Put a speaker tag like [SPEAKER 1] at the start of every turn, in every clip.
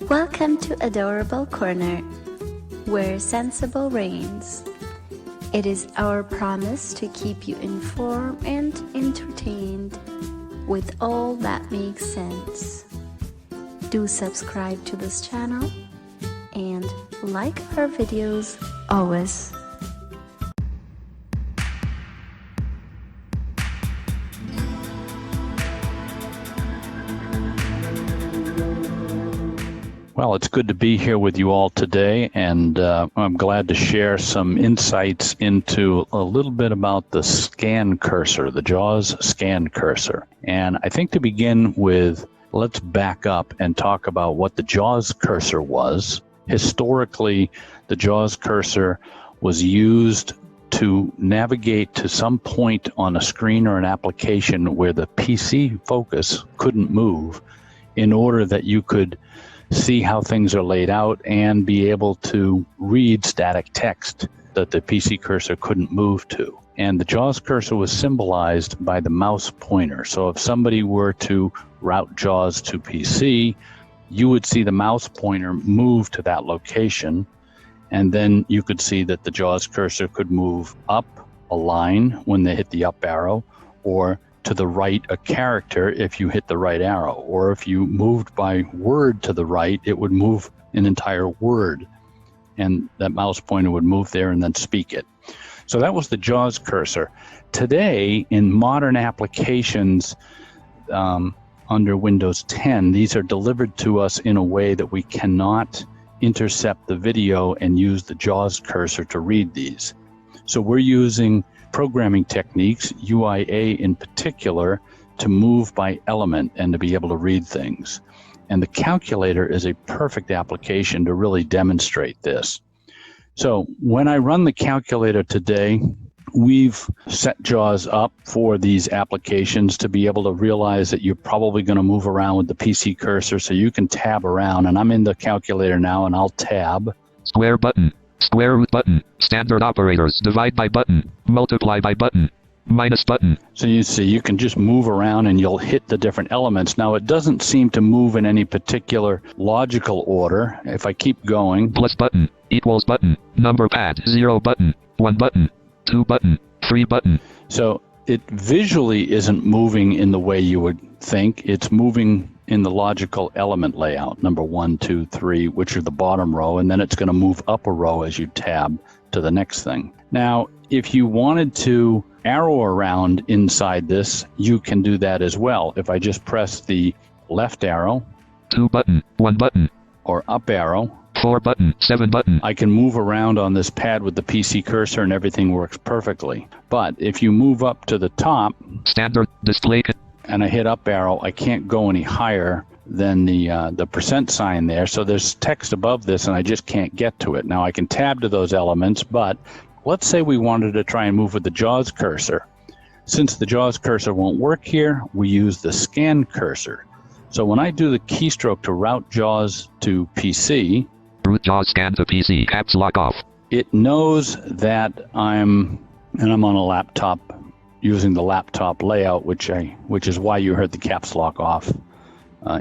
[SPEAKER 1] Welcome to Adorable Corner, where sensible reigns. It is our promise to keep you informed and entertained with all that makes sense. Do subscribe to this channel and like our videos always.
[SPEAKER 2] Well, it's good to be here with you all today, and I'm glad to share some insights into a little bit about the scan cursor, the JAWS scan cursor. And I think to begin with, let's back up and talk about what the JAWS cursor was. Historically, the JAWS cursor was used to navigate to some point on a screen or an application where the PC focus couldn't move, in order that you could see how things are laid out and be able to read static text that the PC cursor couldn't move to. And the JAWS cursor was symbolized by the mouse pointer. So if somebody were to route JAWS to PC, you would see the mouse pointer move to that location, and then you could see that the JAWS cursor could move up a line when they hit the up arrow, or to the right a character if you hit the right arrow, or if you moved by word to the right, it would move an entire word, and that mouse pointer would move there and then speak it. So that was the JAWS cursor. Today, in modern applications under Windows 10, these are delivered to us in a way that we cannot intercept the video and use the JAWS cursor to read these. So we're using programming techniques, UIA in particular, to move by element and to be able to read things. And the calculator is a perfect application to really demonstrate this. So when I run the calculator today, we've set JAWS up for these applications to be able to realize that you're probably going to move around with the PC cursor, so you can tab around. And I'm in the calculator now, and I'll tab.
[SPEAKER 3] Square button. Square root button, standard operators, divide by button, multiply by button, minus button.
[SPEAKER 2] So you see, you can just move around and you'll hit the different elements. Now, it doesn't seem to move in any particular logical order. If I keep going.
[SPEAKER 3] Plus button, equals button, number pad, 0 button, 1 button, 2 button, 3 button.
[SPEAKER 2] So it visually isn't moving in the way you would think. It's moving in the logical element layout, number 1, 2, 3, which are the bottom row, and then it's going to move up a row as you tab to the next thing. Now, if you wanted to arrow around inside this, you can do that as well. If I just press the left arrow,
[SPEAKER 3] 2 button, 1 button,
[SPEAKER 2] or up arrow,
[SPEAKER 3] 4 button, 7 button,
[SPEAKER 2] I can move around on this pad with the PC cursor and everything works perfectly. But if you move up to the top,
[SPEAKER 3] standard display,
[SPEAKER 2] and I hit up arrow, I can't go any higher than the percent sign there. So there's text above this and I just can't get to it. Now I can tab to those elements, but let's say we wanted to try and move with the JAWS cursor. Since the JAWS cursor won't work here, we use the scan cursor. So when I do the keystroke to route JAWS to PC,
[SPEAKER 3] route JAWS scan to PC, caps lock off.
[SPEAKER 2] It knows that I'm on a laptop, using the laptop layout, which is why you heard the caps lock off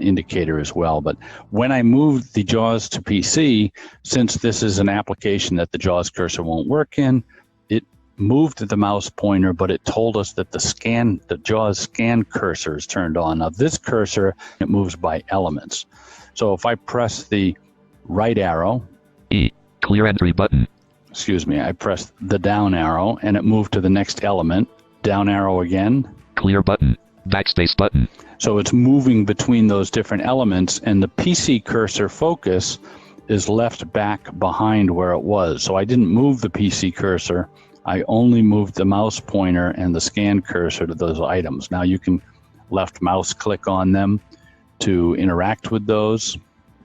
[SPEAKER 2] indicator as well. But when I move the JAWS to PC, since this is an application that the JAWS cursor won't work in, it moved the mouse pointer, but it told us that the JAWS scan cursor is turned on. Now this cursor, it moves by elements. So if I press the right arrow,
[SPEAKER 3] clear entry button.
[SPEAKER 2] Excuse me, I pressed the down arrow and it moved to the next element. Down arrow again.
[SPEAKER 3] Clear button. Backspace button.
[SPEAKER 2] So it's moving between those different elements, and the PC cursor focus is left back behind where it was. So I didn't move the PC cursor. I only moved the mouse pointer and the scan cursor to those items. Now you can left mouse click on them to interact with those.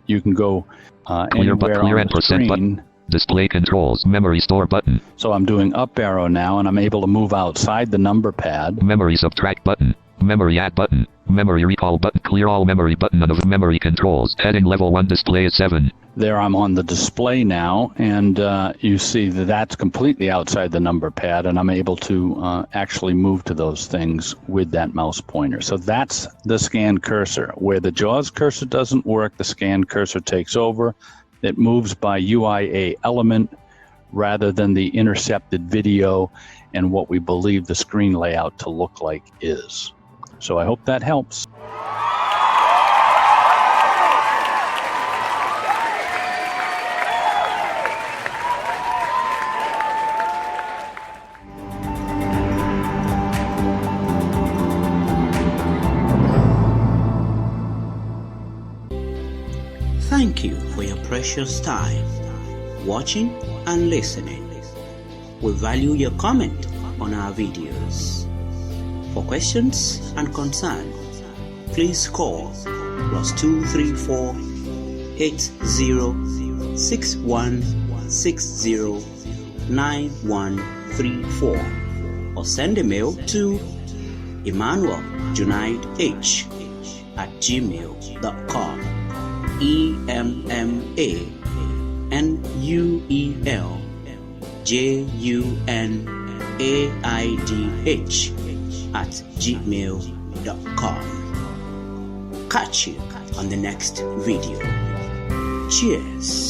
[SPEAKER 2] You can go anywhere on the screen.
[SPEAKER 3] Button. Display controls, memory store button.
[SPEAKER 2] So I'm doing up arrow now, and I'm able to move outside the number pad.
[SPEAKER 3] Memory subtract button, memory add button, Memory recall button. Clear all memory button of memory controls. Heading level 1 display is 7.
[SPEAKER 2] There I'm on the display now, and you see that that's completely outside the number pad, and I'm able to actually move to those things with that mouse pointer. So that's the scan cursor. Where the JAWS cursor doesn't work, the scan cursor takes over. It moves by UIA element rather than the intercepted video and what we believe the screen layout to look like is. So I hope that helps.
[SPEAKER 4] Thank you for your precious time watching and listening. We value your comment on our videos. For questions and concerns, please call +234 806160 9134 or send a mail to emmanueljunaidh@gmail.com. EMMANUELJUNAIDH@gmail.com. Catch you on the next video. Cheers.